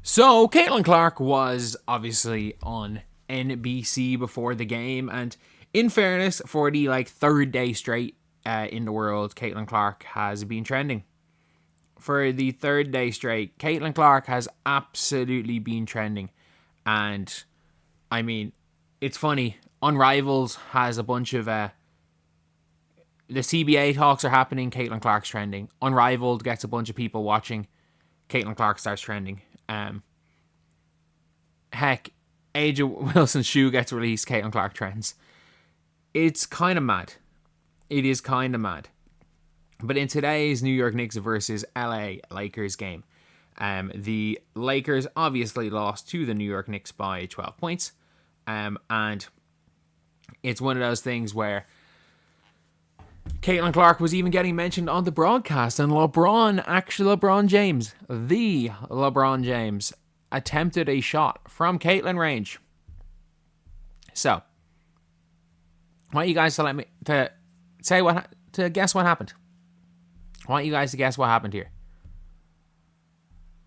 So, Caitlyn Clark was obviously on NBC before the game, and in fairness, for the third day straight in the world, Caitlyn Clark has been trending. For the third day straight, Caitlyn Clark has absolutely been trending. And, I mean, it's funny. Unrivaled has a bunch of... the CBA talks are happening, Caitlyn Clark's trending. Unrivaled gets a bunch of people watching, Caitlyn Clark starts trending. Heck, Angel Wilson's shoe gets released, Caitlyn Clark trends. It's kind of mad. It is kind of mad. But in today's New York Knicks versus LA Lakers game, the Lakers obviously lost to the New York Knicks by 12 points. And it's one of those things where Caitlyn Clark was even getting mentioned on the broadcast, and LeBron James, attempted a shot from Caitlyn range. So, I want you guys to guess what happened. I want you guys to guess what happened here.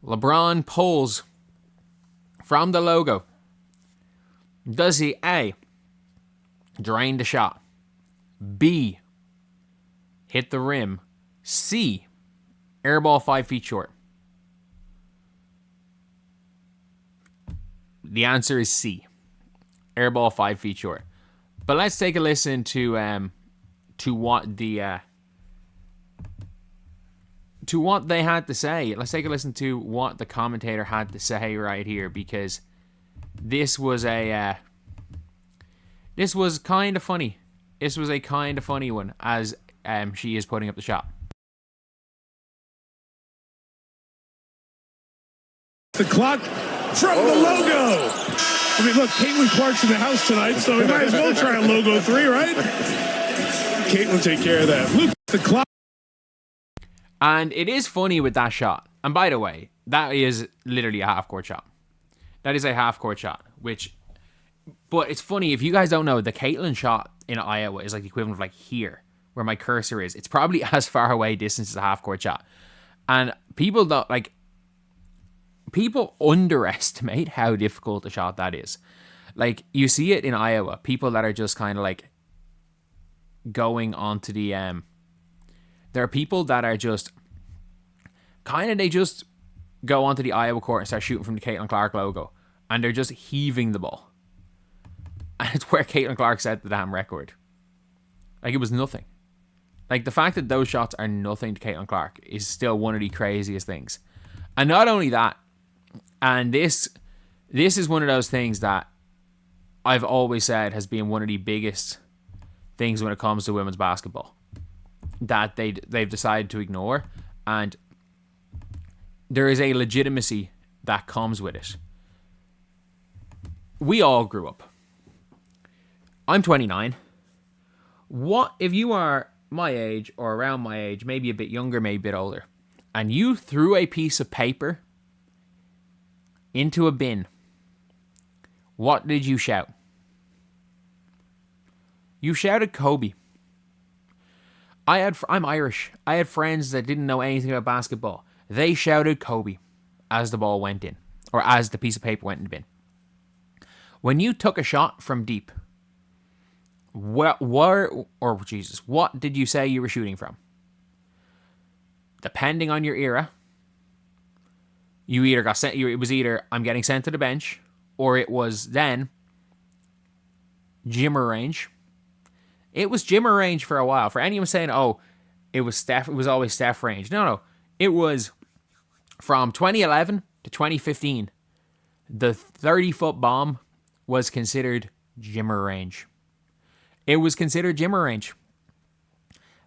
LeBron pulls from the logo. Does he A, drain the shot, B, hit the rim, C, airball 5 feet short? The answer is C, airball 5 feet short. But let's take a listen to what what they had to say. Let's take a listen to what the commentator had to say right here, because this was kind of funny. This was a kind of funny one as she is putting up the shot. The clock from the logo. I mean, look, Caitlyn Clark's in the house tonight, so we might as well try a logo 3, right? Caitlyn, take care of that. Luke, the clock. And it is funny with that shot. And by the way, that is literally a half-court shot. That is a half-court shot, but it's funny, if you guys don't know, the Caitlyn shot in Iowa is like the equivalent of here, where my cursor is. It's probably as far away distance as a half-court shot. And people underestimate how difficult a shot that is. You see it in Iowa, people that are just kind of going onto the there are people that are just they just go onto the Iowa court and start shooting from the Caitlyn Clark logo, and they're just heaving the ball. And it's where Caitlyn Clark set the damn record. It was nothing. The fact that those shots are nothing to Caitlyn Clark is still one of the craziest things. And not only that, and this is one of those things that I've always said has been one of the biggest things when it comes to women's basketball that they've decided to ignore, and there is a legitimacy that comes with it. We all grew up. I'm 29. What if you are my age or around my age, maybe a bit younger, maybe a bit older, and you threw a piece of paper into a bin? What did you shout? You shouted Kobe. I'm Irish. I had friends that didn't know anything about basketball. They shouted Kobe as the ball went in, or as the piece of paper went in the bin. When you took a shot from deep, what did you say you were shooting from? Depending on your era, you either got sent. It was either I'm getting sent to the bench, or it was then Jimmer range. It was Jimmer range for a while. For anyone saying, "Oh, it was Steph," it was always Steph range. No, it was from 2011 to 2015. The 30-foot bomb was considered Jimmer range. It was considered Jimmer range.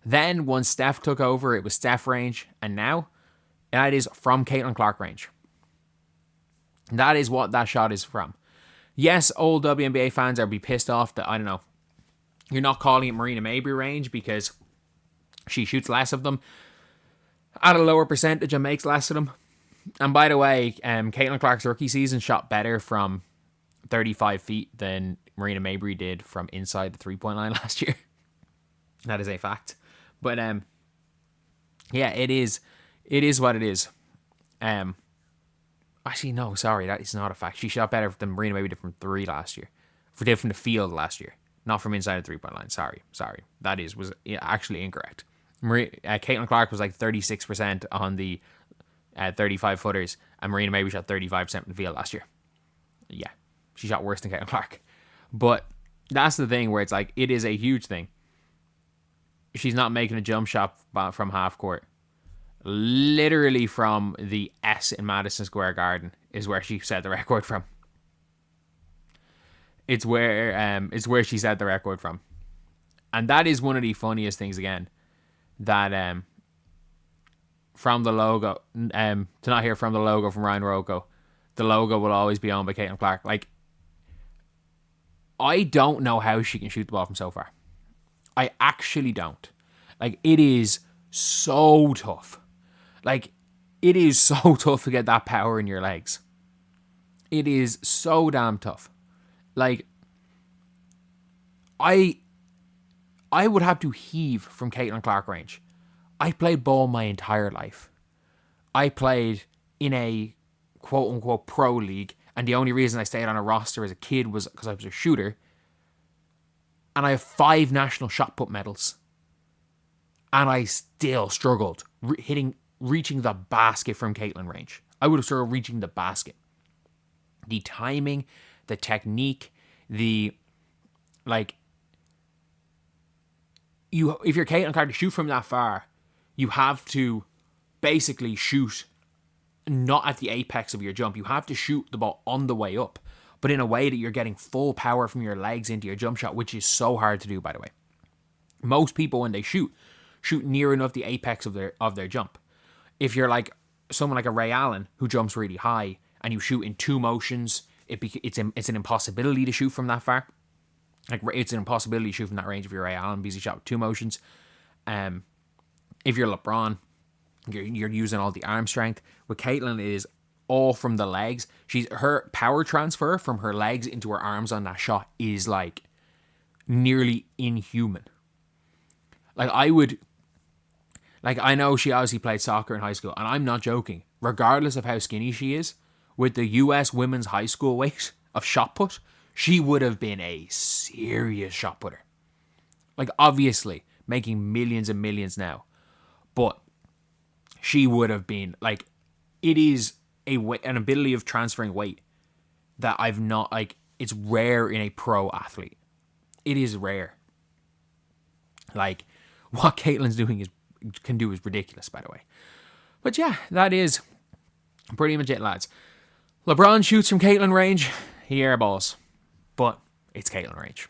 Then, once Steph took over, it was Steph range, and now that is from Caitlyn Clark range. That is what that shot is from. Yes, old WNBA fans are be pissed off that, I don't know, you're not calling it Breanna Mabry range because she shoots less of them at a lower percentage and makes less of them. And by the way, Caitlyn Clark's rookie season shot better from 35 feet than Breanna Mabry did from inside the three-point line last year. That is a fact. But yeah, it is what it is. Actually, no, sorry, that is not a fact. She shot better than Breanna maybe from three last year. From the field last year. Not from inside the 3-point line. Sorry. That was actually incorrect. Caitlyn Clark was like 36% on the 35-footers, and Breanna maybe shot 35% from the field last year. Yeah, she shot worse than Caitlyn Clark. But that's the thing where it's like, it is a huge thing. She's not making a jump shot from half court. Literally from the S in Madison Square Garden is where she set the record from. It's where she set the record from. And that is one of the funniest things, again, that from the logo, to not hear from the logo from Ryan Rocco, the logo will always be owned by Caitlyn Clark. Like, I don't know how she can shoot the ball from so far. I actually don't. Like, it is so tough. Like, it is so tough to get that power in your legs. It is so damn tough. Like, I would have to heave from Caitlyn Clark range. I played ball my entire life. I played in a quote-unquote pro league, and the only reason I stayed on a roster as a kid was because I was a shooter. And I have 5 national shot put medals. And I still struggled reaching the basket from Caitlyn range. I would have struggled reaching the basket. The timing, the technique, if you're Caitlyn Clark to shoot from that far, you have to basically shoot not at the apex of your jump. You have to shoot the ball on the way up, but in a way that you're getting full power from your legs into your jump shot, which is so hard to do, by the way. Most people, when they shoot near enough the apex of their jump. If you're like someone like a Ray Allen who jumps really high and you shoot in 2 motions, it's an impossibility to shoot from that far. Like, it's an impossibility to shoot from that range if you're Ray Allen because he shot with 2 motions. If you're LeBron, you're using all the arm strength. With Caitlyn, it is all from the legs. Her power transfer from her legs into her arms on that shot is like nearly inhuman. I know she obviously played soccer in high school, and I'm not joking. Regardless of how skinny she is, with the US women's high school weight of shot put, she would have been a serious shot putter. Like, obviously, making millions and millions now. But she would have been, like, it is an ability of transferring weight that I've not, like, it's rare in a pro athlete. It is rare. Like, what Caitlyn's can do is ridiculous, by the way. But yeah, that is pretty much it, lads. LeBron shoots from Caitlyn range. He airballs. But it's Caitlyn range.